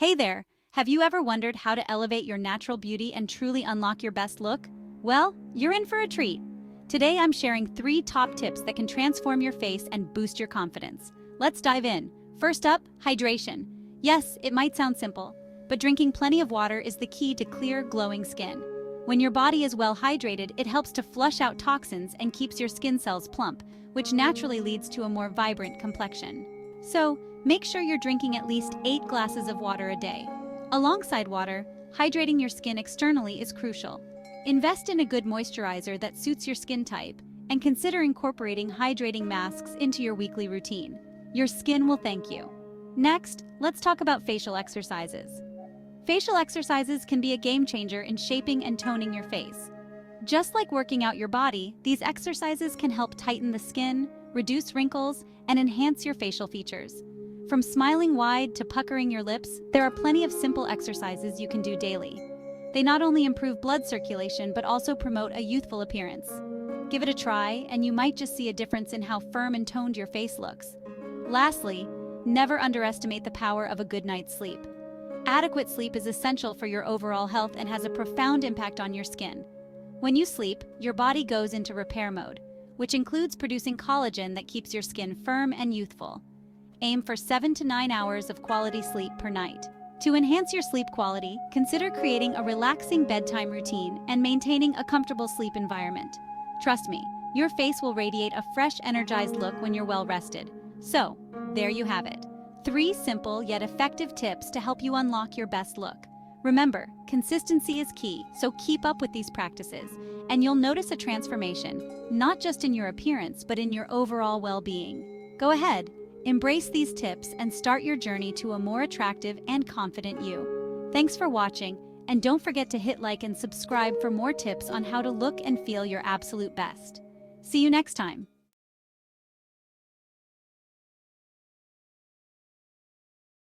Hey there! Have you ever wondered how to elevate your natural beauty and truly unlock your best look? Well, you're in for a treat. Today I'm sharing 3 top tips that can transform your face and boost your confidence. Let's dive in. First up, hydration. Yes, it might sound simple, but drinking plenty of water is the key to clear, glowing skin. When your body is well hydrated, it helps to flush out toxins and keeps your skin cells plump, which naturally leads to a more vibrant complexion. So, make sure you're drinking at least 8 glasses of water a day. Alongside water, hydrating your skin externally is crucial. Invest in a good moisturizer that suits your skin type, and consider incorporating hydrating masks into your weekly routine. Your skin will thank you. Next, let's talk about facial exercises. Facial exercises can be a game changer in shaping and toning your face. Just like working out your body, these exercises can help tighten the skin, reduce wrinkles, and enhance your facial features. From smiling wide to puckering your lips, there are plenty of simple exercises you can do daily. They not only improve blood circulation but also promote a youthful appearance. Give it a try, and you might just see a difference in how firm and toned your face looks. Lastly, never underestimate the power of a good night's sleep. Adequate sleep is essential for your overall health and has a profound impact on your skin. When you sleep, your body goes into repair mode, which includes producing collagen that keeps your skin firm and youthful. Aim for 7 to 9 hours of quality sleep per night. To enhance your sleep quality, consider creating a relaxing bedtime routine and maintaining a comfortable sleep environment. Trust me, your face will radiate a fresh, energized look when you're well rested. So, there you have it. 3 simple yet effective tips to help you unlock your best look. Remember, consistency is key, so keep up with these practices, and you'll notice a transformation, not just in your appearance, but in your overall well-being. Go ahead, embrace these tips and start your journey to a more attractive and confident you. Thanks for watching, and don't forget to hit like and subscribe for more tips on how to look and feel your absolute best. See you next time.